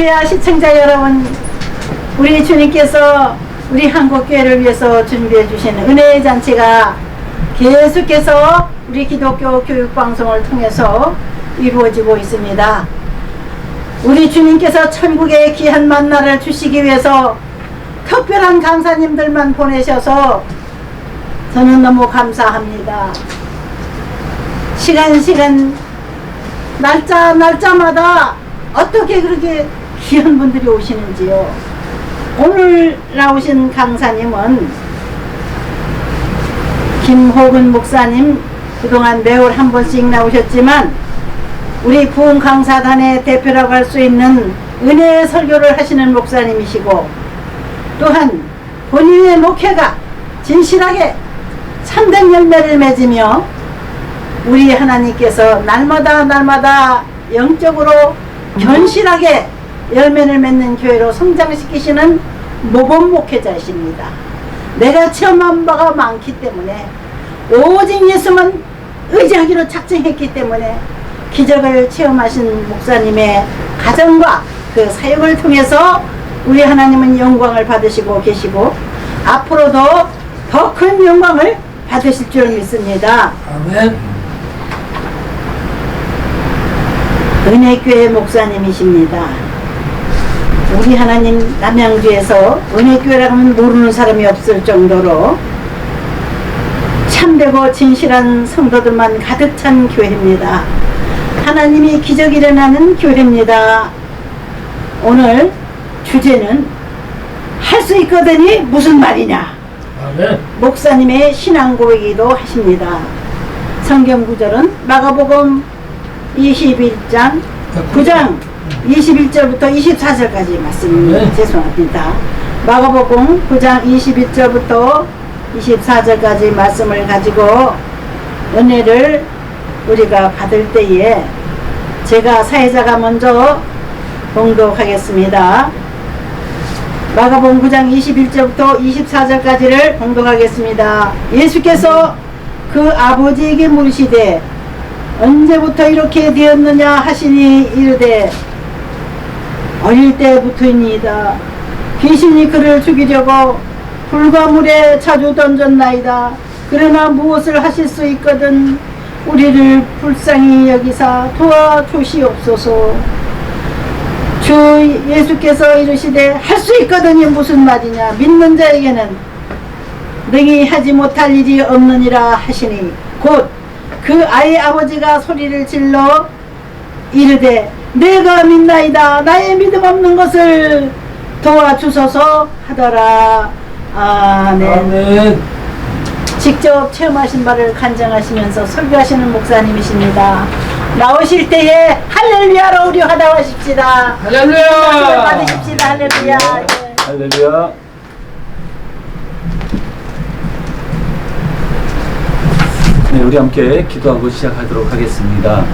할렐루야. 시청자 여러분, 우리 주님께서 우리 한국교회를 위해서 준비해 주신 은혜의 잔치가 계속해서 우리 기독교 교육방송을 통해서 이루어지고 있습니다. 우리 주님께서 천국의 귀한 만나를 주시기 위해서 특별한 강사님들만 보내셔서 저는 너무 감사합니다. 시간 날짜마다 어떻게 그렇게 귀한 분들이 오시는지요. 오늘 나오신 강사님은 김호근 목사님, 그동안 매월 한 번씩 나오셨지만 우리 부흥 강사단의 대표라고 할 수 있는 은혜의 설교를 하시는 목사님이시고, 또한 본인의 목회가 진실하게 참된 열매를 맺으며 우리 하나님께서 날마다 영적으로 견실하게 열매를 맺는 교회로 성장시키시는 모범 목회자이십니다. 내가 체험한 바가 많기 때문에 오직 예수만 의지하기로 작정했기 때문에 기적을 체험하신 목사님의 가정과 그 사역을 통해서 우리 하나님은 영광을 받으시고 계시고 앞으로도 더 큰 영광을 받으실 줄 믿습니다. 아멘. 은혜교회 목사님이십니다. 우리 하나님 남양주에서 은혜교회라고 하면 모르는 사람이 없을 정도로 참되고 진실한 성도들만 가득 찬 교회입니다. 하나님이 기적이 일어나는 교회입니다. 오늘 주제는 할 수 있거든이 무슨 말이냐. 아멘. 목사님의 신앙 고백이기도 하십니다. 성경 구절은 마가복음 21장 9장 21절부터 24절까지 말씀. 네. 죄송합니다. 마가복음 9장 21절부터 24절까지 말씀을 가지고 은혜를 우리가 받을 때에 제가 사회자가 먼저 봉독하겠습니다. 마가복음 9장 21절부터 24절까지를 봉독하겠습니다. 예수께서 그 아버지에게 물으시되 언제부터 이렇게 되었느냐 하시니 이르되 어릴 때부터이니이다. 귀신이 그를 죽이려고 불과 물에 자주 던졌나이다. 그러나 무엇을 하실 수 있거든 우리를 불쌍히 여기사 도와주시옵소서. 주 예수께서 이르시되 할 수 있거든이 무슨 말이냐. 믿는 자에게는 능히 하지 못할 일이 없느니라 하시니 곧 그 아이의 아버지가 소리를 질러 이르되 내가 믿나이다. 나의 믿음 없는 것을 도와주소서 하더라. 아멘. 아멘. 직접 체험하신 바를 간증하시면서 설교하시는 목사님이십니다. 나오실 때에 할렐루야로 우리 화답하십시다. 할렐루야. 받으십시다. 할렐루야. 할렐루야. 네, 우리 함께 기도하고 시작하도록 하겠습니다.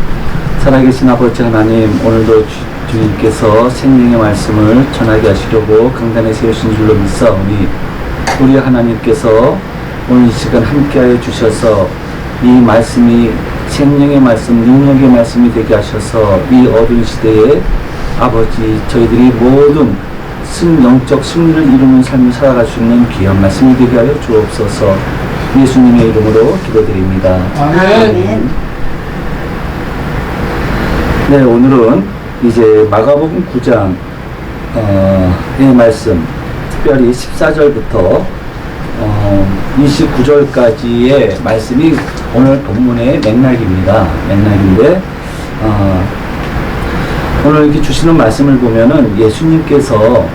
살아계신 아버지 하나님, 오늘도 주님께서 생명의 말씀을 전하게 하시려고 강단에 세우신 줄로 믿사오니 우리 하나님께서 오늘 이 시간 함께하여 주셔서 이 말씀이 생명의 말씀, 능력의 말씀이 되게 하셔서 이 어두운 시대에 아버지 저희들이 모든 영적 승리를 이루는 삶을 살아갈 수 있는 귀한 말씀이 되게 하여 주옵소서. 예수님의 이름으로 기도드립니다. 아멘. 네, 오늘은 이제 마가복음 9장 의 말씀, 특별히 14절부터 29절까지의 말씀이 오늘 본문의 맥락입니다. 맥락인데 오늘 이렇게 주시는 말씀을 보면은 예수님께서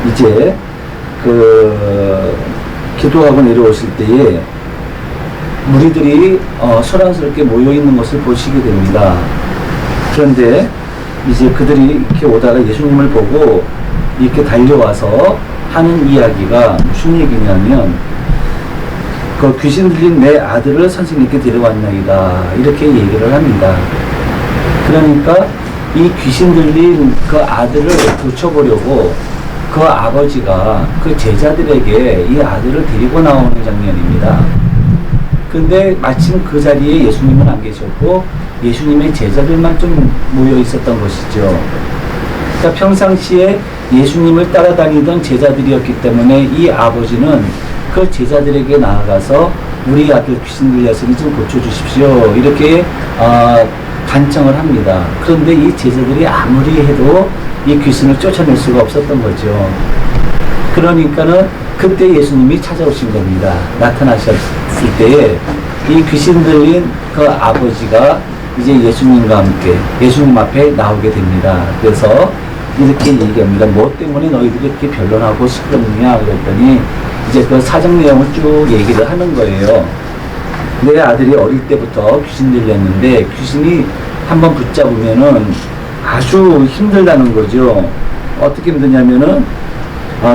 이제 기도하고 내려오실 때에 무리들이 소란스럽게 모여있는 것을 보시게 됩니다. 그런데 이제 그들이 이렇게 오다가 예수님을 보고 이렇게 달려와서 하는 이야기가 무슨 얘기냐면 그 귀신 들린 내 아들을 선생님께 데려왔나이다 이렇게 얘기를 합니다. 그러니까 이 귀신 들린 그 아들을 고쳐보려고 그 아버지가 그 제자들에게 이 아들을 데리고 나오는 장면입니다. 근데 마침 그 자리에 예수님은 안 계셨고 예수님의 제자들만 좀 모여 있었던 것이죠. 자, 평상시에 예수님을 따라다니던 제자들이었기 때문에 이 아버지는 그 제자들에게 나아가서 우리 아들 귀신 들렸으니 좀 고쳐주십시오. 이렇게 간청을 합니다. 그런데 이 제자들이 아무리 해도 이 귀신을 쫓아낼 수가 없었던 거죠. 그러니까는 그때 예수님이 찾아오신 겁니다. 나타나셨을 때에 이 귀신 들린 그 아버지가 이제 예수님과 함께 예수님 앞에 나오게 됩니다. 그래서 이렇게 얘기합니다. 뭐 때문에 너희들이 이렇게 변론하고 시끄럽느냐 그랬더니 이제 그 사정 내용을 쭉 얘기를 하는 거예요. 내 아들이 어릴 때부터 귀신 들렸는데 귀신이 한번 붙잡으면은 아주 힘들다는 거죠. 어떻게 힘드냐면은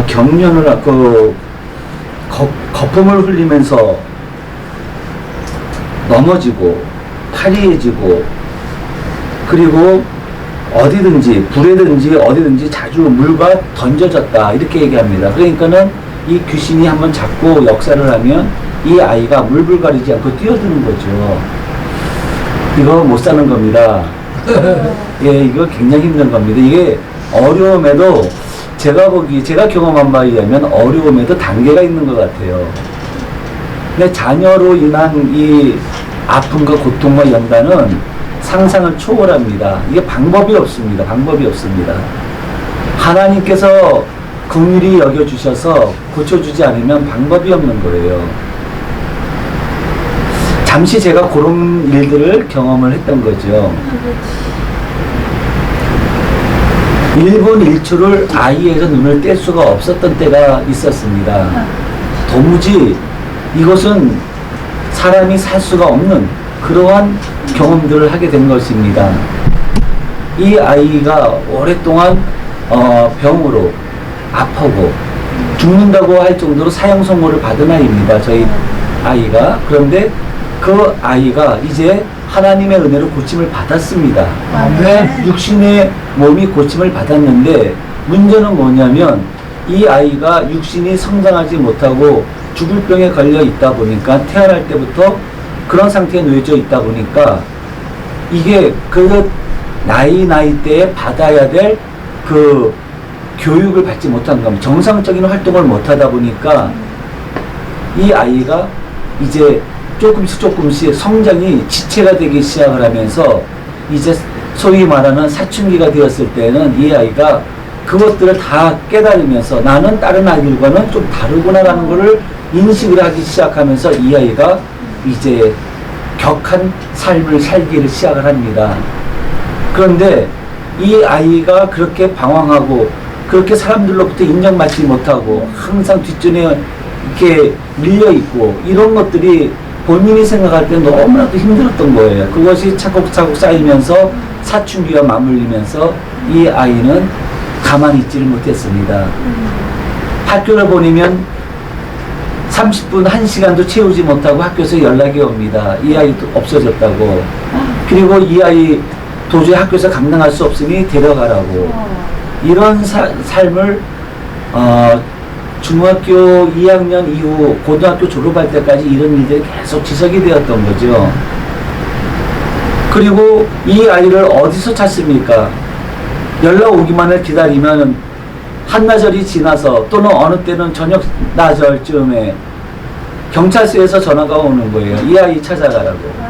경련을 하고 거품을 흘리면서 넘어지고 파리해지고 그리고 어디든지 불에든지 어디든지 자주 물과 던져졌다 이렇게 얘기합니다. 그러니까는 이 귀신이 한번 잡고 역사를 하면 이 아이가 물불 가리지 않고 뛰어드는 거죠. 이거 못 사는 겁니다. 예, 이거 굉장히 힘든 겁니다. 이게 어려움에도 제가 경험한 바에 의하면 어려움에도 단계가 있는 것 같아요. 근데 자녀로 인한 이 아픔과 고통과 연단은 상상을 초월합니다. 이게 방법이 없습니다. 방법이 없습니다. 하나님께서 긍휼히 여겨주셔서 고쳐주지 않으면 방법이 없는 거예요. 잠시 제가 그런 일들을 경험을 했던 거죠. 1분 1초를 아이에서 눈을 뗄 수가 없었던 때가 있었습니다. 도무지 이것은 사람이 살 수가 없는 그러한 경험들을 하게 된 것입니다. 이 아이가 오랫동안 병으로 아프고 죽는다고 할 정도로 사형 선고를 받은 아이입니다. 저희 아이가. 그런데 그 아이가 이제 하나님의 은혜로 고침을 받았습니다. 아멘. 육신의 몸이 고침을 받았는데 문제는 뭐냐면 이 아이가 육신이 성장하지 못하고 죽을 병에 걸려 있다 보니까 태어날 때부터 그런 상태에 놓여져 있다 보니까 이게 그 나이대에 받아야 될 그 교육을 받지 못한 겁니다. 정상적인 활동을 못하다 보니까 이 아이가 이제 조금씩 성장이 지체가 되기 시작을 하면서 이제 소위 말하는 사춘기가 되었을 때는 이 아이가 그것들을 다 깨달으면서 나는 다른 아이들과는 좀 다르구나라는 것을 인식을 하기 시작하면서 이 아이가 이제 격한 삶을 살기를 시작을 합니다. 그런데 이 아이가 그렇게 방황하고 그렇게 사람들로부터 인정받지 못하고 항상 뒷전에 이렇게 밀려있고 이런 것들이 본인이 생각할 때 너무나도 힘들었던 거예요. 그것이 차곡차곡 쌓이면서 사춘기와 맞물리면서 이 아이는 가만히 있지를 못했습니다. 학교를 보내면 30분, 1시간도 채우지 못하고 학교에서 연락이 옵니다. 이 아이도 없어졌다고. 그리고 이 아이 도저히 학교에서 감당할 수 없으니 데려가라고. 이런 삶을 중학교 2학년 이후 고등학교 졸업할 때까지 이런 일들이 계속 지속이 되었던 거죠. 그리고 이 아이를 어디서 찾습니까? 연락 오기만을 기다리면 한나절이 지나서 또는 어느 때는 저녁 나절쯤에 경찰서에서 전화가 오는 거예요. 이 아이 찾아가라고.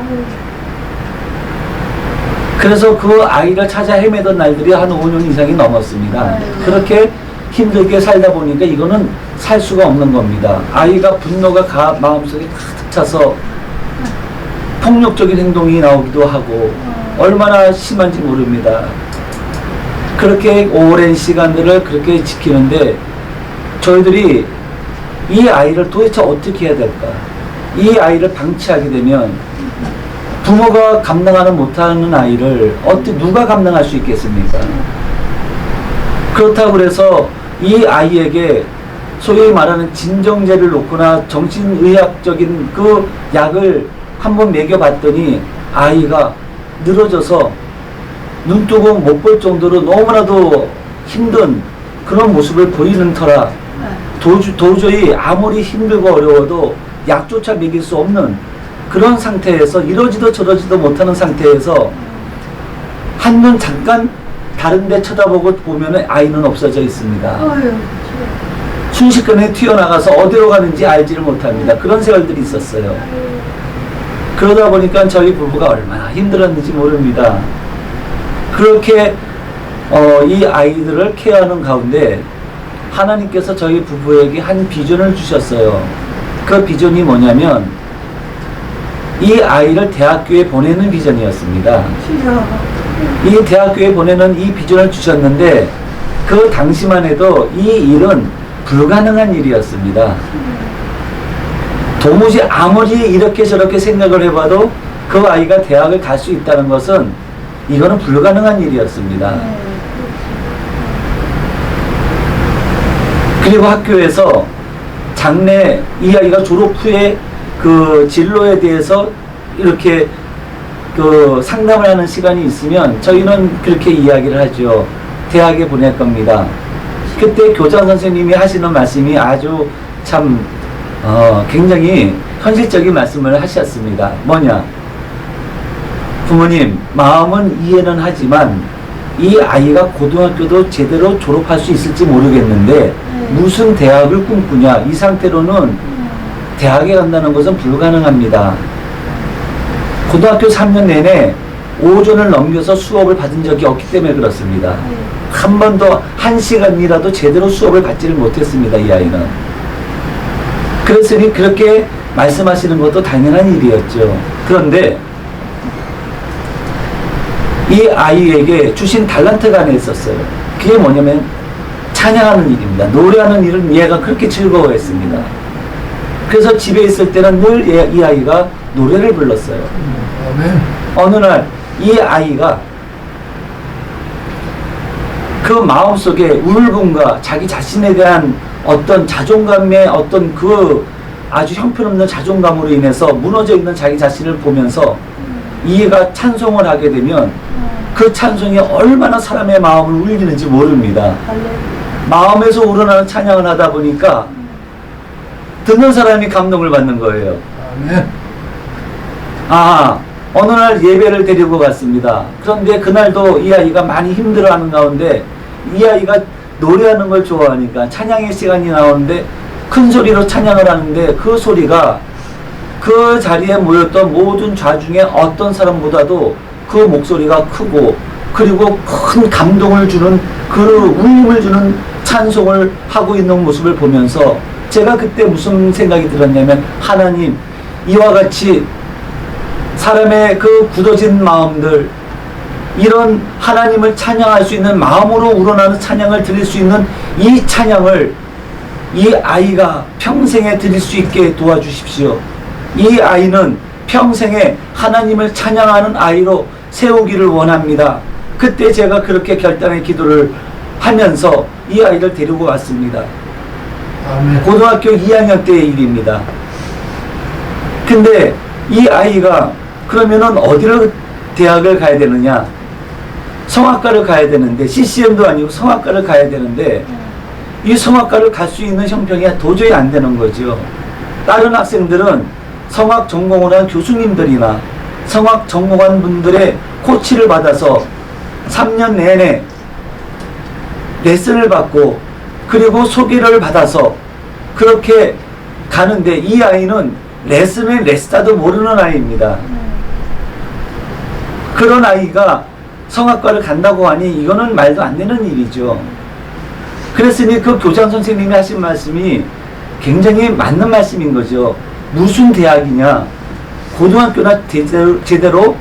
그래서 그 아이를 찾아 헤매던 날들이 한 5년 이상이 넘었습니다. 그렇게 힘들게 살다 보니까 이거는 살 수가 없는 겁니다. 아이가 분노가 마음속에 가득 차서 폭력적인 행동이 나오기도 하고 얼마나 심한지 모릅니다. 그렇게 오랜 시간들을 그렇게 지키는데 저희들이 이 아이를 도대체 어떻게 해야 될까? 이 아이를 방치하게 되면 부모가 감당하는 못하는 아이를 누가 감당할 수 있겠습니까? 그렇다고 그래서 이 아이에게 소위 말하는 진정제를 놓거나 정신의학적인 그 약을 한번 먹여봤더니 아이가 늘어져서 눈 뜨고 못 볼 정도로 너무나도 힘든 그런 모습을 보이는 터라 도저히 아무리 힘들고 어려워도 약조차 먹일 수 없는 그런 상태에서 이러지도 저러지도 못하는 상태에서 한눈 잠깐 다른 데 쳐다보고 보면은 아이는 없어져 있습니다. 어휴, 순식간에 튀어나가서 어디로 가는지 알지를 못합니다. 그런 세월들이 있었어요. 그러다 보니까 저희 부부가 얼마나 힘들었는지 모릅니다. 그렇게 이 아이들을 케어하는 가운데 하나님께서 저희 부부에게 한 비전을 주셨어요. 그 비전이 뭐냐면 이 아이를 대학교에 보내는 비전이었습니다. 이 대학교에 보내는 이 비전을 주셨는데 그 당시만 해도 이 일은 불가능한 일이었습니다. 도무지 아무리 이렇게 저렇게 생각을 해봐도 그 아이가 대학을 갈 수 있다는 것은 이거는 불가능한 일이었습니다. 그리고 학교에서 장래 이 아이가 졸업 후에 그 진로에 대해서 이렇게 그 상담을 하는 시간이 있으면 저희는 그렇게 이야기를 하죠. 대학에 보낼 겁니다. 그때 교장 선생님이 하시는 말씀이 아주 참 굉장히 현실적인 말씀을 하셨습니다. 뭐냐? 부모님, 마음은 이해는 하지만 이 아이가 고등학교도 제대로 졸업할 수 있을지 모르겠는데 무슨 대학을 꿈꾸냐? 이 상태로는 대학에 간다는 것은 불가능합니다. 고등학교 3년 내내 오전을 넘겨서 수업을 받은 적이 없기 때문에 그렇습니다. 한 번도 1시간이라도 제대로 수업을 받지를 못했습니다. 이 아이는. 그랬으니 그렇게 말씀하시는 것도 당연한 일이었죠. 그런데 이 아이에게 주신 달란트가 하나 있었어요. 그게 뭐냐면 찬양하는 일입니다. 노래하는 일은 얘가 그렇게 즐거워했습니다. 그래서 집에 있을 때는 늘 이 아이가 노래를 불렀어요. 어느 날 이 아이가 그 마음속에 울분과 자기 자신에 대한 어떤 자존감의 어떤 그 아주 형편없는 자존감으로 인해서 무너져 있는 자기 자신을 보면서 이해가 찬송을 하게 되면 그 찬송이 얼마나 사람의 마음을 울리는지 모릅니다. 마음에서 우러나는 찬양을 하다 보니까 듣는 사람이 감동을 받는 거예요. 어느 날 예배를 데리고 갔습니다. 그런데 그날도 이 아이가 많이 힘들어하는 가운데 이 아이가 노래하는 걸 좋아하니까 찬양의 시간이 나오는데 큰 소리로 찬양을 하는데 그 소리가 그 자리에 모였던 모든 좌중에 어떤 사람보다도 그 목소리가 크고 그리고 큰 감동을 주는 그 울림을 주는 찬송을 하고 있는 모습을 보면서 제가 그때 무슨 생각이 들었냐면 하나님, 이와 같이 사람의 그 굳어진 마음들, 이런 하나님을 찬양할 수 있는 마음으로 우러나는 찬양을 드릴 수 있는 이 찬양을 이 아이가 평생에 드릴 수 있게 도와주십시오. 이 아이는 평생에 하나님을 찬양하는 아이로 세우기를 원합니다. 그때 제가 그렇게 결단의 기도를 하면서 이 아이를 데리고 왔습니다. 고등학교 2학년 때의 일입니다. 근데 이 아이가 그러면은 어디를 대학을 가야 되느냐? 성악과를 가야 되는데 CCM도 아니고 성악과를 가야 되는데 이 성악과를 갈 수 있는 형편이 도저히 안 되는 거죠. 다른 학생들은 성악 전공을 한 교수님들이나 성악 전공한 분들의 코치를 받아서 3년 내내 레슨을 받고 그리고 소개를 받아서 그렇게 가는데 이 아이는 레슨을 레스타도 모르는 아이입니다. 그런 아이가 성악과를 간다고 하니 이거는 말도 안 되는 일이죠. 그랬으니 그 교장 선생님이 하신 말씀이 굉장히 맞는 말씀인 거죠. 무슨 대학이냐? 고등학교나 제대로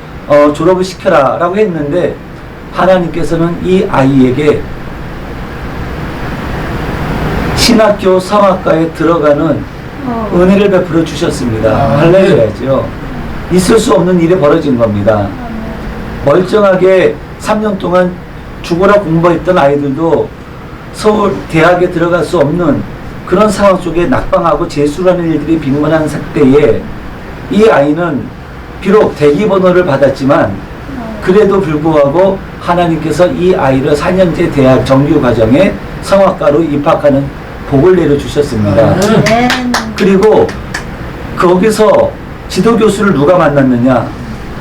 졸업을 시켜라 라고 했는데 하나님께서는 이 아이에게 신학교 성악과에 들어가는 은혜를 베풀어 주셨습니다. 할렐루야죠. 있을 수 없는 일이 벌어진 겁니다. 멀쩡하게 3년 동안 죽어라 공부했던 아이들도 서울 대학에 들어갈 수 없는 그런 상황 속에 낙방하고 재수라는 일들이 빈번한 때에 이 아이는 비록 대기번호를 받았지만 그래도 불구하고 하나님께서 이 아이를 4년제 대학 정규 과정에 성악과로 입학하는 복을 내려주셨습니다. 그리고 거기서 지도교수를 누가 만났느냐?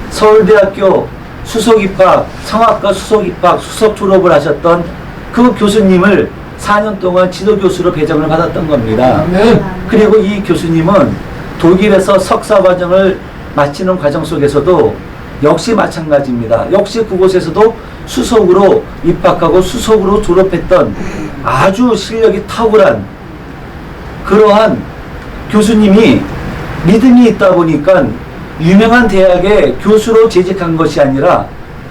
서울대학교 수석 입학, 성악과 수석 입학, 수석 졸업을 하셨던 그 교수님을 4년 동안 지도교수로 배정을 받았던 겁니다. 아멘. 그리고 이 교수님은 독일에서 석사 과정을 마치는 과정 속에서도 역시 마찬가지입니다. 역시 그곳에서도 수석으로 입학하고 수석으로 졸업했던 아주 실력이 탁월한 그러한 교수님이 믿음이 있다 보니까 유명한 대학에 교수로 재직한 것이 아니라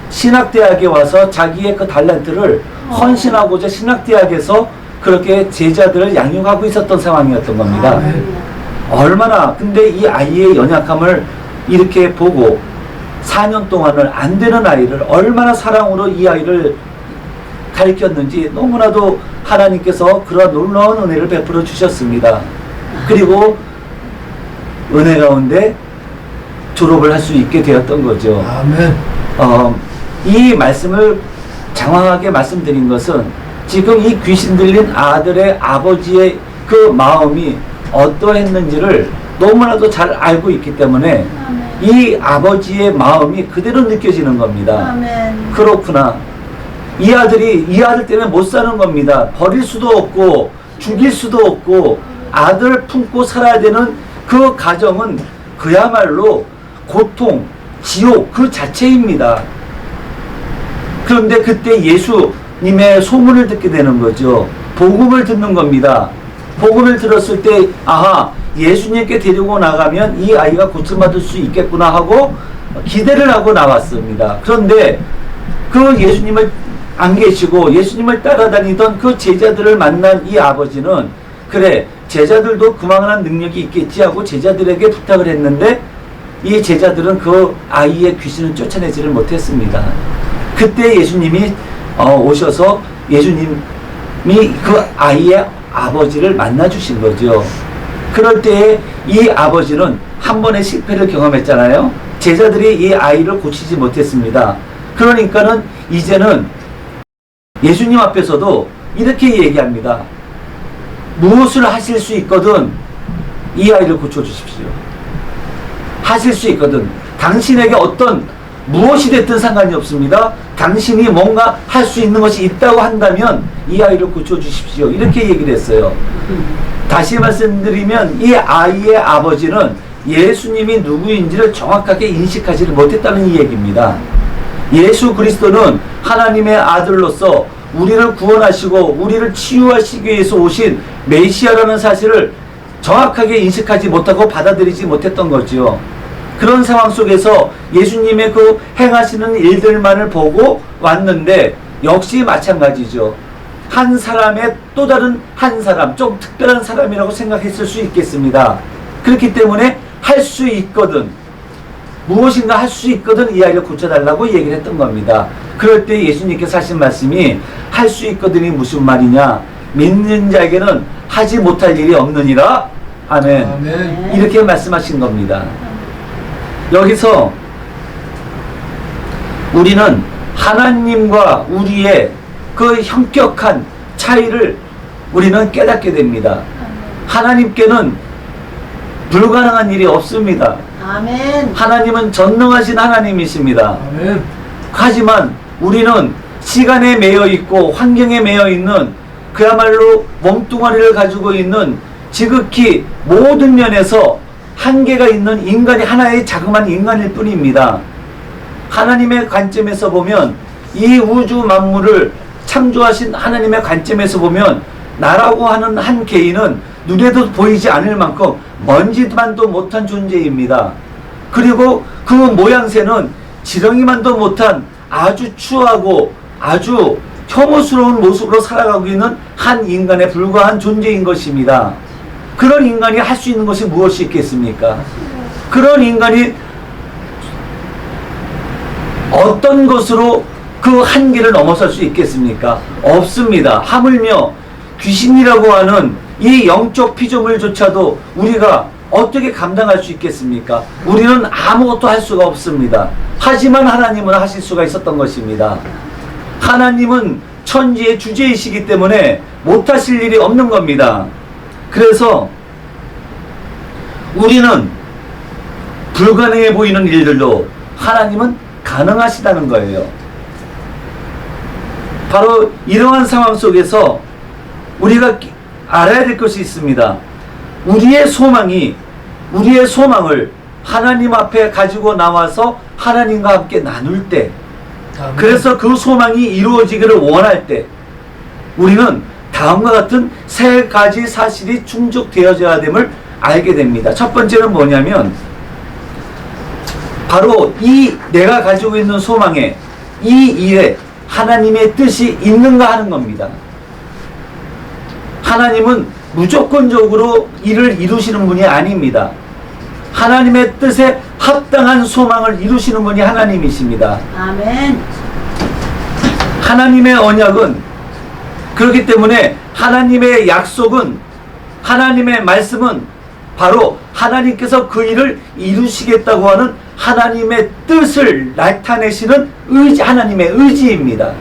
신학대학에 와서 자기의 그 달란트를 헌신하고자 신학대학에서 그렇게 제자들을 양육하고 있었던 상황이었던 겁니다. 얼마나 근데 이 아이의 연약함을 이렇게 보고 4년 동안을 안 되는 아이를 얼마나 사랑으로 이 아이를 가르쳤는지 너무나도 하나님께서 그러한 놀라운 은혜를 베풀어 주셨습니다. 그리고 은혜 가운데 졸업을 할 수 있게 되었던 거죠. 아멘. 이 말씀을 장황하게 말씀드린 것은 지금 이 귀신 들린 아들의 아버지의 그 마음이 어떠했는지를 너무나도 잘 알고 있기 때문에 이 아버지의 마음이 그대로 느껴지는 겁니다. 아멘. 그렇구나. 이 아들 때문에 못 사는 겁니다. 버릴 수도 없고 죽일 수도 없고 아들 품고 살아야 되는 그 가정은 그야말로 고통, 지옥 그 자체입니다. 그런데 그때 예수님의 소문을 듣게 되는 거죠. 복음을 듣는 겁니다. 복음을 들었을 때 아하, 예수님께 데리고 나가면 이 아이가 고침받을 수 있겠구나 하고 기대를 하고 나왔습니다. 그런데 그 예수님을 안 계시고 예수님을 따라다니던 그 제자들을 만난 이 아버지는 그래, 제자들도 그만한 능력이 있겠지 하고 제자들에게 부탁을 했는데 이 제자들은 그 아이의 귀신을 쫓아내지를 못했습니다. 그때 예수님이 오셔서 예수님이 그 아이의 아버지를 만나 주신 거죠. 그럴 때에 이 아버지는 한 번의 실패를 경험했잖아요. 제자들이 이 아이를 고치지 못했습니다. 그러니까는 이제는 예수님 앞에서도 이렇게 얘기합니다. 무엇을 하실 수 있거든 이 아이를 고쳐주십시오. 하실 수 있거든. 당신에게 어떤 무엇이 됐든 상관이 없습니다. 당신이 뭔가 할 수 있는 것이 있다고 한다면 이 아이를 고쳐주십시오. 이렇게 얘기를 했어요. 다시 말씀드리면 이 아이의 아버지는 예수님이 누구인지를 정확하게 인식하지를 못했다는 이 얘기입니다. 예수 그리스도는 하나님의 아들로서 우리를 구원하시고 우리를 치유하시기 위해서 오신 메시아라는 사실을 정확하게 인식하지 못하고 받아들이지 못했던 거죠. 그런 상황 속에서 예수님의 그 행하시는 일들만을 보고 왔는데 역시 마찬가지죠. 한 사람의 또 다른 한 사람, 좀 특별한 사람이라고 생각했을 수 있겠습니다. 그렇기 때문에 할 수 있거든, 무엇인가 할 수 있거든 이 아이를 고쳐달라고 얘기를 했던 겁니다. 그럴 때 예수님께서 하신 말씀이 할 수 있거든이 무슨 말이냐, 믿는 자에게는 하지 못할 일이 없느니라. 아멘. 아멘. 이렇게 말씀하신 겁니다. 여기서 우리는 하나님과 우리의 그 현격한 차이를 우리는 깨닫게 됩니다. 하나님께는 불가능한 일이 없습니다. 아멘. 하나님은 전능하신 하나님이십니다. 아멘. 하지만 우리는 시간에 매여 있고 환경에 매여 있는 그야말로 몸뚱아리를 가지고 있는 지극히 모든 면에서 한계가 있는 인간이 하나의 자그마한 인간일 뿐입니다. 하나님의 관점에서 보면 이 우주 만물을 창조하신 하나님의 관점에서 보면 나라고 하는 한 개인은 눈에도 보이지 않을 만큼 먼지만도 못한 존재입니다. 그리고 그 모양새는 지렁이만도 못한 아주 추하고 아주 혐오스러운 모습으로 살아가고 있는 한 인간에 불과한 존재인 것입니다. 그런 인간이 할 수 있는 것이 무엇이 있겠습니까? 그런 인간이 어떤 것으로 그 한계를 넘어설 수 있겠습니까? 없습니다. 하물며 귀신이라고 하는 이 영적 피조물조차도 우리가 어떻게 감당할 수 있겠습니까? 우리는 아무것도 할 수가 없습니다. 하지만 하나님은 하실 수가 있었던 것입니다. 하나님은 천지의 주제이시기 때문에 못하실 일이 없는 겁니다. 그래서 우리는 불가능해 보이는 일들도 하나님은 가능하시다는 거예요. 바로 이러한 상황 속에서 우리가 알아야 될 것이 있습니다. 우리의 소망을 하나님 앞에 가지고 나와서 하나님과 함께 나눌 때, 그래서 그 소망이 이루어지기를 원할 때 우리는 다음과 같은 세 가지 사실이 충족되어져야 됨을 알게 됩니다. 첫 번째는 뭐냐면 바로 이 내가 가지고 있는 소망에, 이 일에 하나님의 뜻이 있는가 하는 겁니다. 하나님은 무조건적으로 일을 이루시는 분이 아닙니다. 하나님의 뜻에 합당한 소망을 이루시는 분이 하나님이십니다. 아멘. 하나님의 언약은, 그렇기 때문에 하나님의 약속은, 하나님의 말씀은 바로 하나님께서 그 일을 이루시겠다고 하는 하나님의 뜻을 나타내시는 하나님의 의지입니다.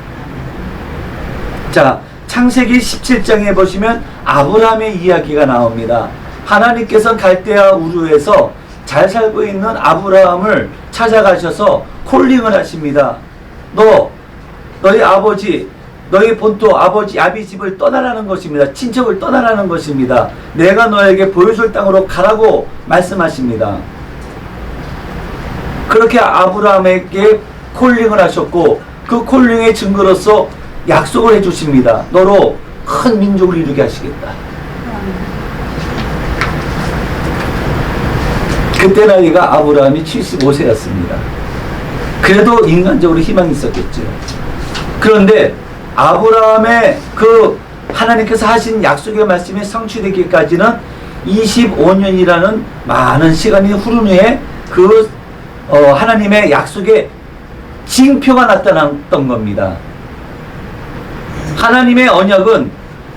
자, 창세기 17장에 보시면 아브라함의 이야기가 나옵니다. 하나님께서 갈대아 우르에서 잘 살고 있는 아브라함을 찾아가셔서 콜링을 하십니다. 너희 아버지, 너희 본토 아비 집을 떠나라는 것입니다. 친척을 떠나라는 것입니다. 내가 너에게 보여줄 땅으로 가라고 말씀하십니다. 그렇게 아브라함에게 콜링을 하셨고, 그 콜링의 증거로서 약속을 해주십니다. 너로 큰 민족을 이루게 하시겠다. 그때 나이가 아브라함이 75세였습니다. 그래도 인간적으로 희망이 있었겠죠. 그런데 아브라함의 그 하나님께서 하신 약속의 말씀이 성취되기까지는 25년이라는 많은 시간이 흐른 후에 그 하나님의 약속의 징표가 나타났던 겁니다. 하나님의 언약은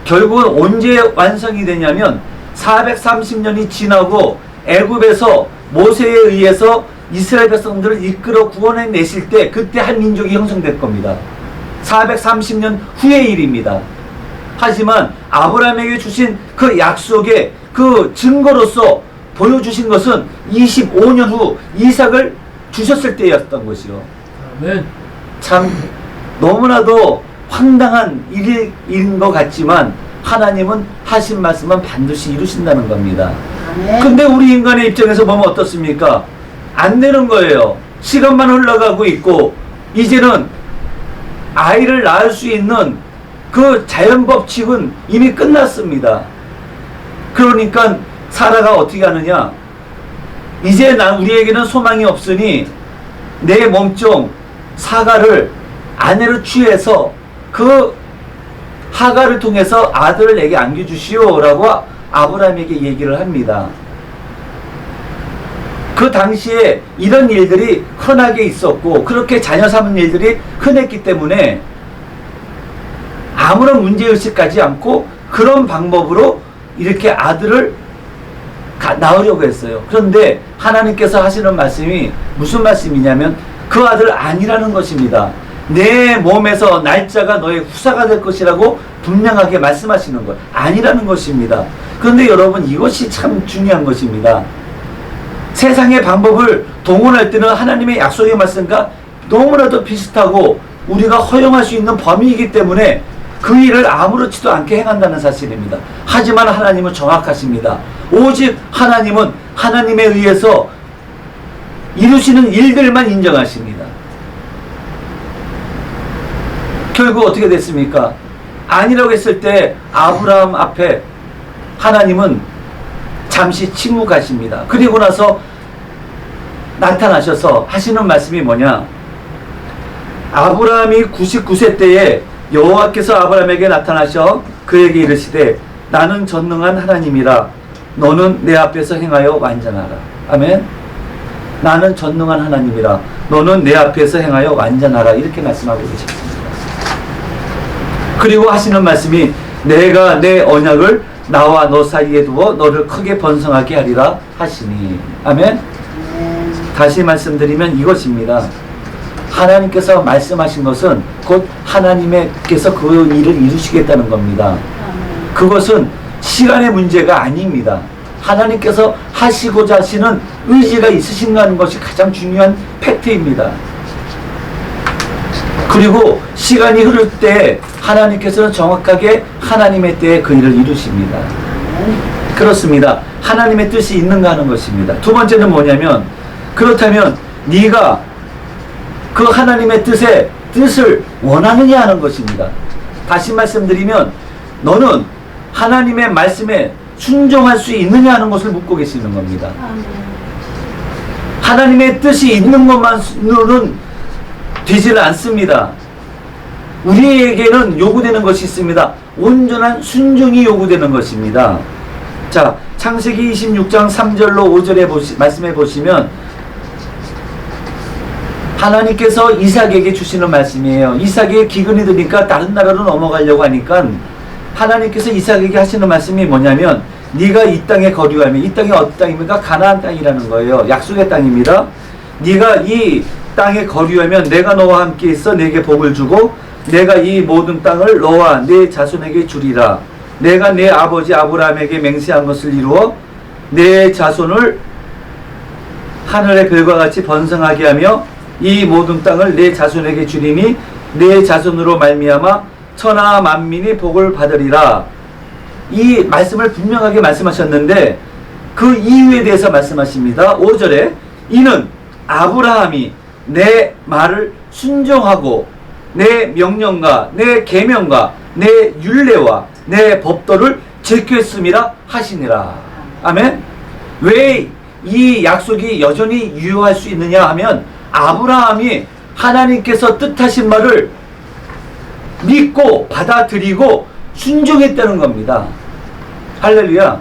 결국은 언제 완성이 되냐면 430년이 지나고 애굽에서 모세에 의해서 이스라엘 백성들을 이끌어 구원해 내실 때, 그때 한 민족이 형성될 겁니다. 430년 후의 일입니다. 하지만 아브라함에게 주신 그 약속의 그 증거로서 보여주신 것은 25년 후 이삭을 주셨을 때였던 것이요. 아멘. 참 너무나도 황당한 일인 것 같지만 하나님은 하신 말씀은 반드시 이루신다는 겁니다. 아멘. 근데 우리 인간의 입장에서 보면 어떻습니까? 안 되는 거예요. 시간만 흘러가고 있고 이제는 아이를 낳을 수 있는 그 자연 법칙은 이미 끝났습니다. 그러니까 사라가 어떻게 하느냐? 이제 우리에게는 소망이 없으니 내 몸종 사가를 아내로 취해서 그 하가를 통해서 아들을 내게 안겨주시오 라고 아브라함에게 얘기를 합니다. 그 당시에 이런 일들이 흔하게 있었고 그렇게 자녀 삼은 일들이 흔했기 때문에 아무런 문제의식 가지 않고 그런 방법으로 이렇게 아들을 낳으려고 했어요. 그런데 하나님께서 하시는 말씀이 무슨 말씀이냐면 그 아들 아니라는 것입니다. 내 몸에서 날짜가 너의 후사가 될 것이라고 분명하게 말씀하시는 것 아니라는 것입니다. 그런데 여러분 이것이 참 중요한 것입니다. 세상의 방법을 동원할 때는 하나님의 약속의 말씀과 너무나도 비슷하고 우리가 허용할 수 있는 범위이기 때문에 그 일을 아무렇지도 않게 행한다는 사실입니다. 하지만 하나님은 정확하십니다. 오직 하나님은 하나님에 의해서 이루시는 일들만 인정하십니다. 결국 어떻게 됐습니까? 아니라고 했을 때 아브라함 앞에 하나님은 잠시 침묵하십니다. 그리고 나서 나타나셔서 하시는 말씀이 뭐냐? 아브라함이 99세 때에 여호와께서 아브라함에게 나타나셔 그에게 이르시되 나는 전능한 하나님이라 너는 내 앞에서 행하여 완전하라. 아멘. 나는 전능한 하나님이라 너는 내 앞에서 행하여 완전하라. 이렇게 말씀하고 계십니다. 그리고 하시는 말씀이 내가 내 언약을 나와 너 사이에 두어 너를 크게 번성하게 하리라 하시니. 아멘. 다시 말씀드리면 이것입니다. 하나님께서 말씀하신 것은 곧 하나님께서 그 일을 이루시겠다는 겁니다. 그것은 시간의 문제가 아닙니다. 하나님께서 하시고자 하시는 의지가 있으신가 하는 것이 가장 중요한 팩트입니다. 그리고 시간이 흐를 때 하나님께서는 정확하게 하나님의 때에 그 일을 이루십니다. 그렇습니다. 하나님의 뜻이 있는가 하는 것입니다. 두 번째는 뭐냐면, 그렇다면 네가 그 하나님의 뜻을 원하느냐 하는 것입니다. 다시 말씀드리면, 너는 하나님의 말씀에 순종할 수 있느냐 하는 것을 묻고 계시는 겁니다. 하나님의 뜻이 있는 것만으로는 되지는 않습니다. 우리에게는 요구되는 것이 있습니다. 온전한 순종이 요구되는 것입니다. 자, 창세기 26장 3절로 5절에 말씀해 보시면 하나님께서 이삭에게 주시는 말씀이에요. 이삭에게 기근이 드니까 다른 나라로 넘어가려고 하니까 하나님께서 이삭에게 하시는 말씀이 뭐냐면, 네가 이 땅에 거류하면, 이 땅이 어떤 땅입니까? 가나안 땅이라는 거예요. 약속의 땅입니다. 네가 이 땅에 거류하면 내가 너와 함께 있어 내게 복을 주고 내가 이 모든 땅을 너와 내 자손에게 주리라. 내가 내 아버지 아브라함에게 맹세한 것을 이루어 내 자손을 하늘의 별과 같이 번성하게 하며 이 모든 땅을 내 자손에게 주리니 내 자손으로 말미암아 천하 만민이 복을 받으리라. 이 말씀을 분명하게 말씀하셨는데 그 이유에 대해서 말씀하십니다. 5절에 이는 아브라함이 내 말을 순종하고 내 명령과 내 계명과 내 율례와 내 법도를 지켰음이라 하시니라. 아멘. 왜 이 약속이 여전히 유효할 수 있느냐 하면, 아브라함이 하나님께서 뜻하신 말을 믿고 받아들이고 순종했다는 겁니다. 할렐루야.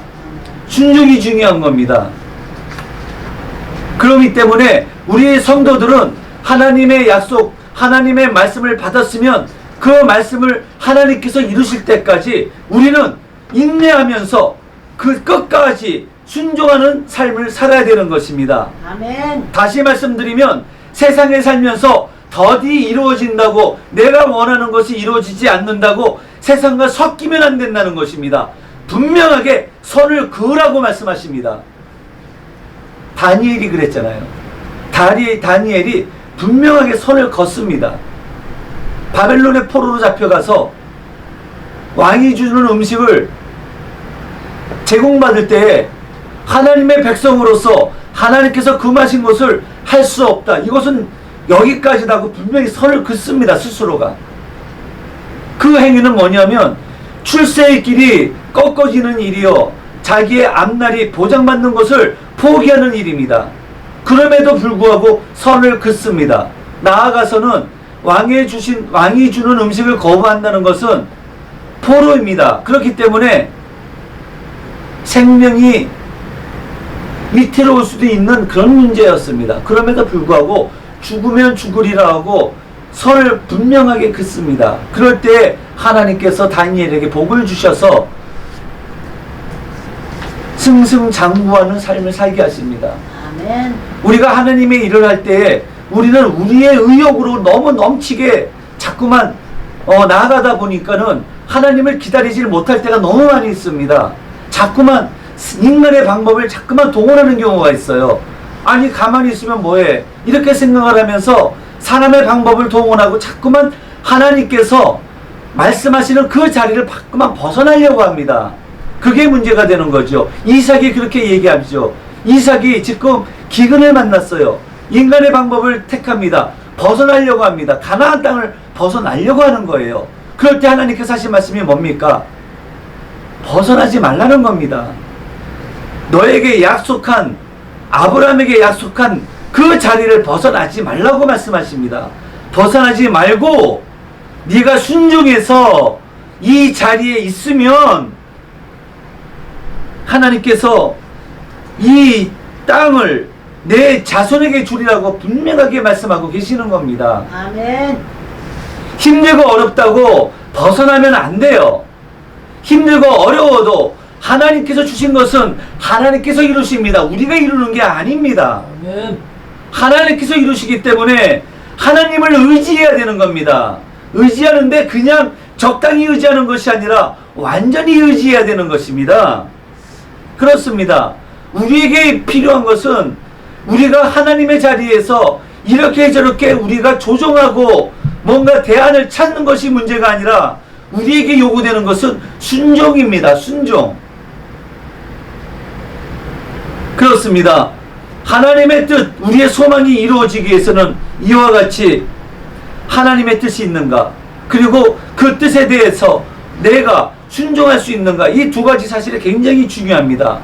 순종이 중요한 겁니다. 그렇기 때문에 우리 성도들은 하나님의 약속, 하나님의 말씀을 받았으면 그 말씀을 하나님께서 이루실 때까지 우리는 인내하면서 그 끝까지 순종하는 삶을 살아야 되는 것입니다. 아멘. 다시 말씀드리면 세상에 살면서 더디 이루어진다고, 내가 원하는 것이 이루어지지 않는다고 세상과 섞이면 안 된다는 것입니다. 분명하게 선을 그으라고 말씀하십니다. 다니엘이 그랬잖아요. 다니엘이 분명하게 선을 걷습니다. 바벨론의 포로로 잡혀가서 왕이 주는 음식을 제공받을 때에 하나님의 백성으로서 하나님께서 금하신 것을 할 수 없다. 이것은 여기까지라고 분명히 선을 긋습니다. 스스로가. 그 행위는 뭐냐면 출세의 길이 꺾어지는 일이요, 자기의 앞날이 보장받는 것을 포기하는 일입니다. 그럼에도 불구하고 선을 긋습니다. 나아가서는 왕이 주는 음식을 거부한다는 것은 포로입니다. 그렇기 때문에 생명이 위태로울 수도 있는 그런 문제였습니다. 그럼에도 불구하고 죽으면 죽으리라 하고 선을 분명하게 긋습니다. 그럴 때 하나님께서 다니엘에게 복을 주셔서 승승장구하는 삶을 살게 하십니다. 아멘. 우리가 하나님의 일을 할 때에 우리는 우리의 의욕으로 너무 넘치게 자꾸만 나아가다 보니까는 하나님을 기다리질 못할 때가 너무 많이 있습니다. 자꾸만 인간의 방법을 자꾸만 동원하는 경우가 있어요. 아니 가만히 있으면 뭐해, 이렇게 생각을 하면서 사람의 방법을 동원하고 자꾸만 하나님께서 말씀하시는 그 자리를 자꾸만 벗어나려고 합니다. 그게 문제가 되는 거죠. 이삭이 그렇게 얘기하죠. 이삭이 지금 기근을 만났어요. 인간의 방법을 택합니다. 벗어나려고 합니다. 가나안 땅을 벗어나려고 하는 거예요. 그럴 때 하나님께서 하신 말씀이 뭡니까? 벗어나지 말라는 겁니다. 너에게 약속한, 아브라함에게 약속한 그 자리를 벗어나지 말라고 말씀하십니다. 벗어나지 말고 네가 순종해서 이 자리에 있으면 하나님께서 이 땅을 내 자손에게 주리라고 분명하게 말씀하고 계시는 겁니다. 아멘. 힘들고 어렵다고 벗어나면 안 돼요. 힘들고 어려워도 하나님께서 주신 것은 하나님께서 이루십니다. 우리가 이루는 게 아닙니다. 아멘. 하나님께서 이루시기 때문에 하나님을 의지해야 되는 겁니다. 의지하는데 그냥 적당히 의지하는 것이 아니라 완전히 의지해야 되는 것입니다. 그렇습니다. 우리에게 필요한 것은 우리가 하나님의 자리에서 이렇게 저렇게 우리가 조종하고 뭔가 대안을 찾는 것이 문제가 아니라 우리에게 요구되는 것은 순종입니다. 순종. 그렇습니다. 하나님의 뜻, 우리의 소망이 이루어지기 위해서는 이와 같이 하나님의 뜻이 있는가, 그리고 그 뜻에 대해서 내가 순종할 수 있는가, 이 두 가지 사실이 굉장히 중요합니다.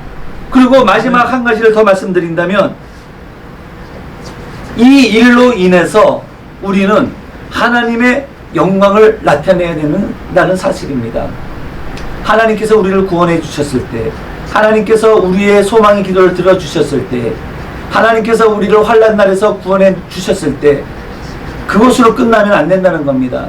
그리고 마지막 한 가지를 더 말씀드린다면, 이 일로 인해서 우리는 하나님의 영광을 나타내야 된다는 사실입니다. 하나님께서 우리를 구원해 주셨을 때, 하나님께서 우리의 소망의 기도를 들어주셨을 때, 하나님께서 우리를 환난 날에서 구원해 주셨을 때, 그것으로 끝나면 안 된다는 겁니다.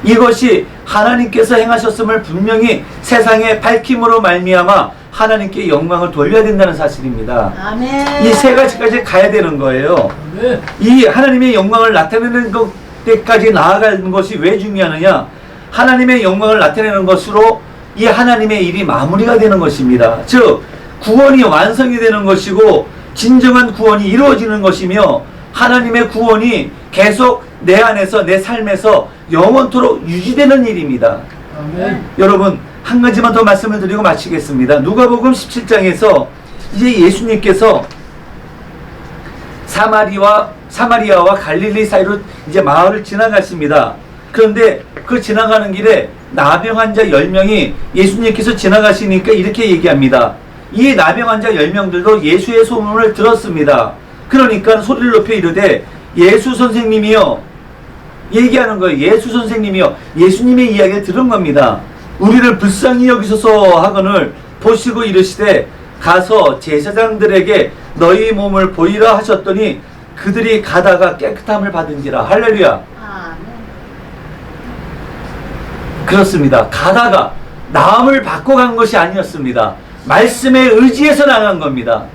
이것이 하나님께서 행하셨음을 분명히 세상에 밝힘으로 말미암아 하나님께 영광을 돌려야 된다는 사실입니다. 아멘. 이 세 가지까지 가야 되는 거예요. 아멘. 이 하나님의 영광을 나타내는 것까지 나아가는 것이 왜 중요하느냐? 하나님의 영광을 나타내는 것으로 이 하나님의 일이 마무리가 되는 것입니다. 즉 구원이 완성이 되는 것이고 진정한 구원이 이루어지는 것이며, 하나님의 구원이 계속 내 안에서, 내 삶에서 영원토록 유지되는 일입니다. 아멘. 여러분, 한 가지만 더 말씀을 드리고 마치겠습니다. 누가복음 17장에서 이제 예수님께서 사마리아와 갈릴리 사이로 이제 마을을 지나가십니다. 그런데 그 지나가는 길에 나병 환자 10명이 예수님께서 지나가시니까 이렇게 얘기합니다. 이 나병 환자 10명들도 예수의 소문을 들었습니다. 그러니까 소리를 높여 이르되 예수 선생님이여, 얘기하는 거예요. 예수 선생님이여, 예수님의 이야기를 들은 겁니다. 우리를 불쌍히 여기소서 하거늘 보시고 이르시되 가서 제사장들에게 너희 몸을 보이라 하셨더니 그들이 가다가 깨끗함을 받은지라. 할렐루야. 아멘. 그렇습니다. 가다가 나음을 받고 간 것이 아니었습니다. 말씀에 의지해서 나간 겁니다.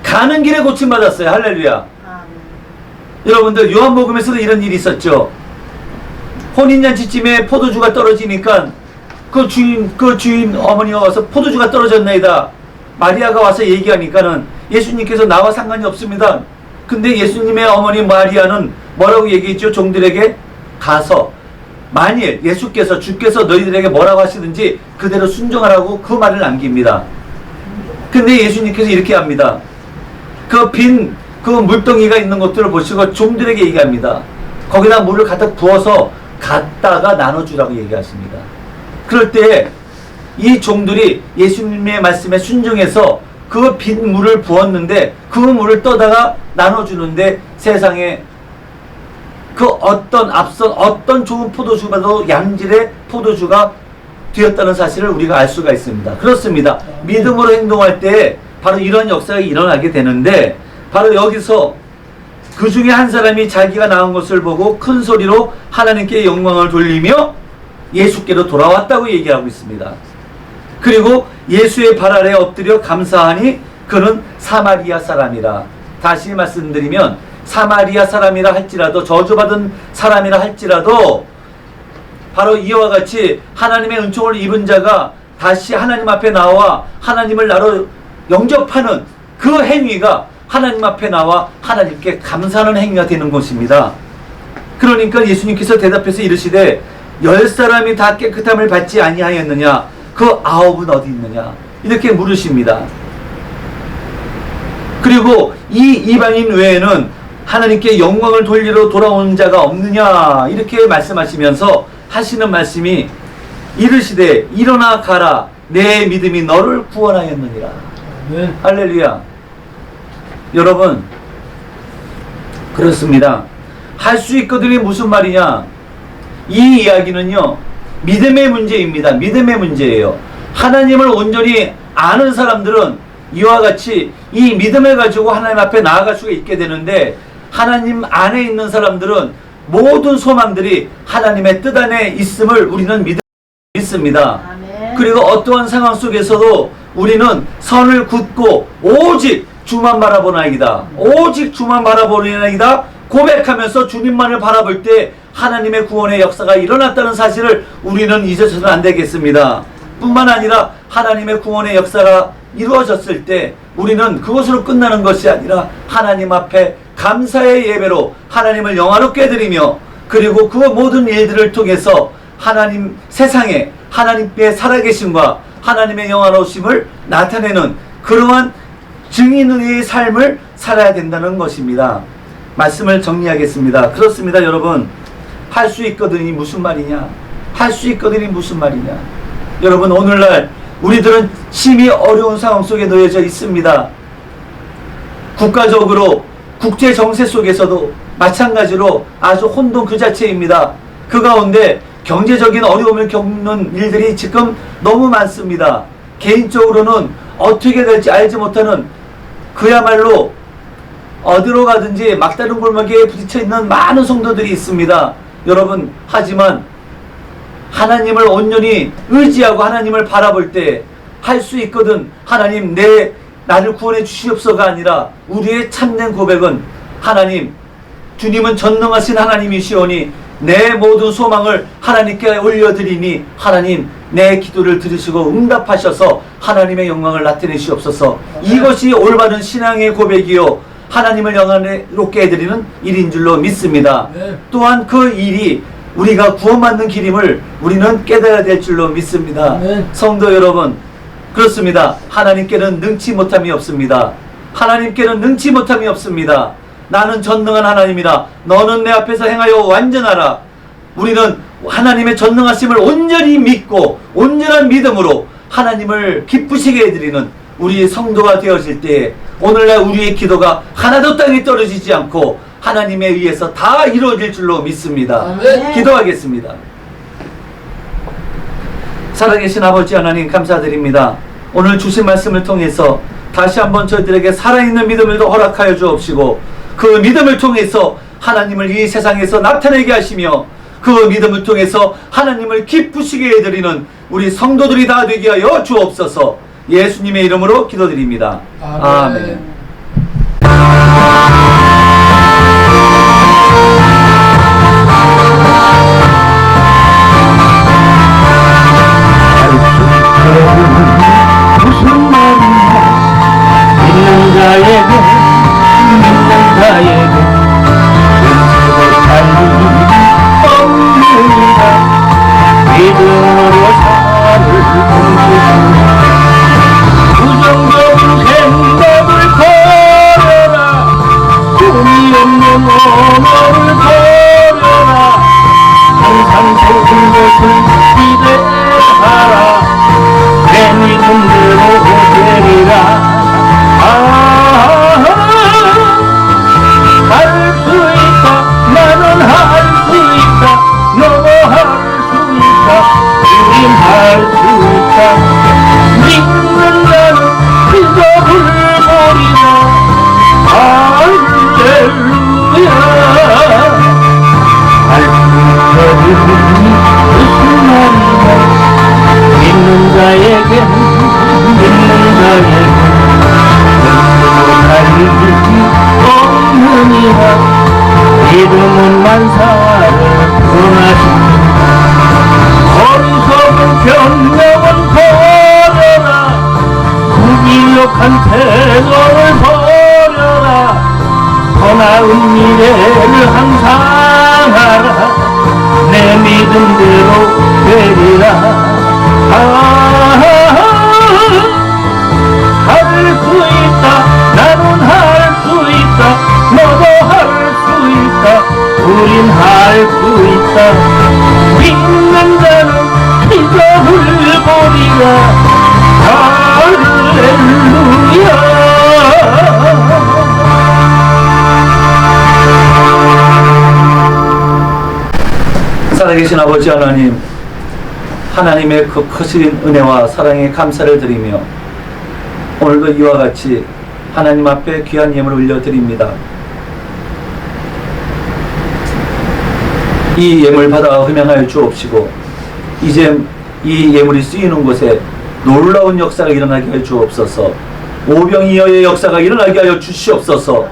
가는 길에 고침받았어요. 할렐루야. 아멘. 여러분들, 요한복음에서도 이런 일이 있었죠. 혼인잔치쯤에 포도주가 떨어지니까 그 주인 어머니가 와서 포도주가 떨어졌나이다. 마리아가 와서 얘기하니까는 예수님께서 나와 상관이 없습니다. 근데 예수님의 어머니 마리아는 뭐라고 얘기했죠? 종들에게 가서 만일 주께서 너희들에게 뭐라고 하시든지 그대로 순종하라고 그 말을 남깁니다. 근데 예수님께서 이렇게 합니다. 그 물동이가 있는 것들을 보시고 종들에게 얘기합니다. 거기다 물을 가득 부어서 갖다가 나눠주라고 얘기하십니다. 그럴 때 이 종들이 예수님의 말씀에 순종해서 그 빈 물을 부었는데 그 물을 떠다가 나눠주는데 세상에 그 어떤 좋은 포도주보다도 양질의 포도주가 되었다는 사실을 우리가 알 수가 있습니다. 그렇습니다. 믿음으로 행동할 때 바로 이런 역사가 일어나게 되는데, 바로 여기서 그 중에 한 사람이 자기가 낳은 것을 보고 큰 소리로 하나님께 영광을 돌리며 예수께로 돌아왔다고 얘기하고 있습니다. 그리고 예수의 발 아래 엎드려 감사하니 그는 사마리아 사람이라. 다시 말씀드리면 사마리아 사람이라 할지라도, 저주받은 사람이라 할지라도 바로 이와 같이 하나님의 은총을 입은 자가 다시 하나님 앞에 나와 하나님을 나로 영접하는 그 행위가 하나님 앞에 나와 하나님께 감사하는 행위가 되는 것입니다. 그러니까 예수님께서 대답해서 이르시되 10사람이 다 깨끗함을 받지 아니하였느냐? 그 9은 어디 있느냐? 이렇게 물으십니다. 그리고 이 이방인 외에는 하나님께 영광을 돌리러 돌아온 자가 없느냐? 이렇게 말씀하시면서 하시는 말씀이 이르시되 일어나 가라, 내 믿음이 너를 구원하였느니라. 아멘. 할렐루야. 여러분, 그렇습니다. 할 수 있거든이 무슨 말이냐? 이 이야기는요, 믿음의 문제입니다. 믿음의 문제예요. 하나님을 온전히 아는 사람들은 이와 같이 이 믿음을 가지고 하나님 앞에 나아갈 수가 있게 되는데, 하나님 안에 있는 사람들은 모든 소망들이 하나님의 뜻 안에 있음을 우리는 믿습니다. 아멘. 그리고 어떠한 상황 속에서도 우리는 선을 굳고 오직 주만 바라보나이다, 오직 주만 바라보나이다 고백하면서 주님만을 바라볼 때 하나님의 구원의 역사가 일어났다는 사실을 우리는 잊어서는 안 되겠습니다. 뿐만 아니라 하나님의 구원의 역사가 이루어졌을 때 우리는 그것으로 끝나는 것이 아니라 하나님 앞에 감사의 예배로 하나님을 영화롭게 드리며 그리고 그 모든 일들을 통해서 하나님 세상에 하나님의 살아계심과 하나님의 영화로우심을 나타내는 그러한 증인의 삶을 살아야 된다는 것입니다. 말씀을 정리하겠습니다. 그렇습니다, 여러분. 할 수 있거든이 무슨 말이냐? 할 수 있거든이 무슨 말이냐? 여러분, 오늘날 우리들은 심히 어려운 상황 속에 놓여져 있습니다. 국가적으로 국제 정세 속에서도 마찬가지로 아주 혼돈 그 자체입니다. 그 가운데 경제적인 어려움을 겪는 일들이 지금 너무 많습니다. 개인적으로는 어떻게 될지 알지 못하는 그야말로 어디로 가든지 막다른 골목에 부딪혀 있는 많은 성도들이 있습니다. 여러분, 하지만 하나님을 온전히 의지하고 하나님을 바라볼 때 할 수 있거든. 하나님, 나를 구원해 주시옵소가 아니라 우리의 참된 고백은 하나님, 주님은 전능하신 하나님이시오니 내 모든 소망을 하나님께 올려드리니 하나님, 내 기도를 들으시고 응답하셔서 하나님의 영광을 나타내시옵소서. 이것이 올바른 신앙의 고백이요 하나님을 영광롭게 해드리는 일인 줄로 믿습니다. 또한 그 일이 우리가 구원받는 길임을 우리는 깨달아야 될 줄로 믿습니다. 성도 여러분, 그렇습니다. 하나님께는 능치 못함이 없습니다. 하나님께는 능치 못함이 없습니다. 나는 전능한 하나님이라 너는 내 앞에서 행하여 완전하라. 우리는 하나님의 전능하심을 온전히 믿고 온전한 믿음으로 하나님을 기쁘시게 해드리는 우리 성도가 되어질 때에 오늘날 우리의 기도가 하나도 땅에 떨어지지 않고 하나님에 의해서 다 이루어질 줄로 믿습니다. 기도하겠습니다. 살아계신 아버지 하나님, 감사드립니다. 오늘 주신 말씀을 통해서 다시 한번 저희들에게 살아있는 믿음을 허락하여 주옵시고 그 믿음을 통해서 하나님을 이 세상에서 나타내게 하시며 그 믿음을 통해서 하나님을 기쁘시게 해드리는 우리 성도들이 다 되게 하여 주옵소서. 예수님의 이름으로 기도드립니다. 아멘. 무슨 말이냐? 믿는 자에게 눈치 못할 일이 없느니라. 믿음으로 살을 옮기고 부정적인 생각을 버려라. 돈이 없는 언어를 버려라. 항상 모든 것을 기대하라. 내 믿음대로 되리라. 할 수 있다. 나는 할 수 있다. 너도 할 수 있다. 우린 할 수 있다. 믿는 자는 기적을 보리라. 할렐루야. 할 수 있거든 무슨 말이냐. 믿는 자에게 못할 일이 없느니라. 믿음은 만사를 떠나십니다. 어리석은 변명은 버려라. 무기력한 태도를 버려라. 더 나은 미래를 항상 하라. 내 믿음대로 되리라. 할 수 있다. 나는 할 수 있다. 너도 할 수 있다. 우린 할 수 있다. 믿는 자는 기적을 보리라. 할렐루야. 살아계신 아버지 하나님, 하나님의 그 크신 은혜와 사랑에 감사를 드리며 오늘도 이와 같이 하나님 앞에 귀한 예물을 올려드립니다. 이 예물 받아 흠양하여 주옵시고 이제 이 예물이 쓰이는 곳에 놀라운 역사가 일어나게 하여 주옵소서. 오병이어의 역사가 일어나게 하여 주시옵소서.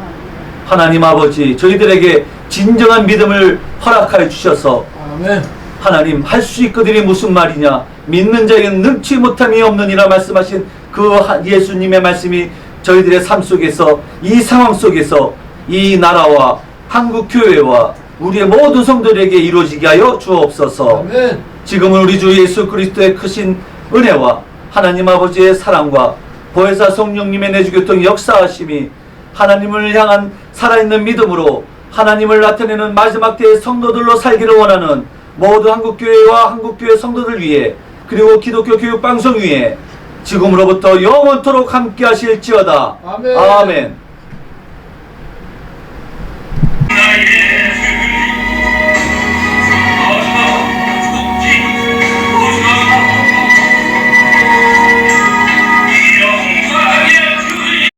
하나님 아버지, 저희들에게 진정한 믿음을 허락하여 주셔서 아멘. 하나님, 할 수 있거든이 무슨 말이냐, 믿는 자에게는 능치 못함이 없느니라 말씀하신 그 예수님의 말씀이 저희들의 삶 속에서, 이 상황 속에서 이 나라와 한국 교회와 우리의 모든 성도들에게 이루어지게 하여 주옵소서. 아멘. 지금은 우리 주 예수 그리스도의 크신 은혜와 하나님 아버지의 사랑과 보혜사 성령님의 내주교통 역사하심이 하나님을 향한 살아있는 믿음으로 하나님을 나타내는 마지막 때의 성도들로 살기를 원하는 모든 한국교회와 한국교회 성도들 위해 그리고 기독교 교육방송 위에 지금으로부터 영원토록 함께 하실지어다. 아멘. 아멘.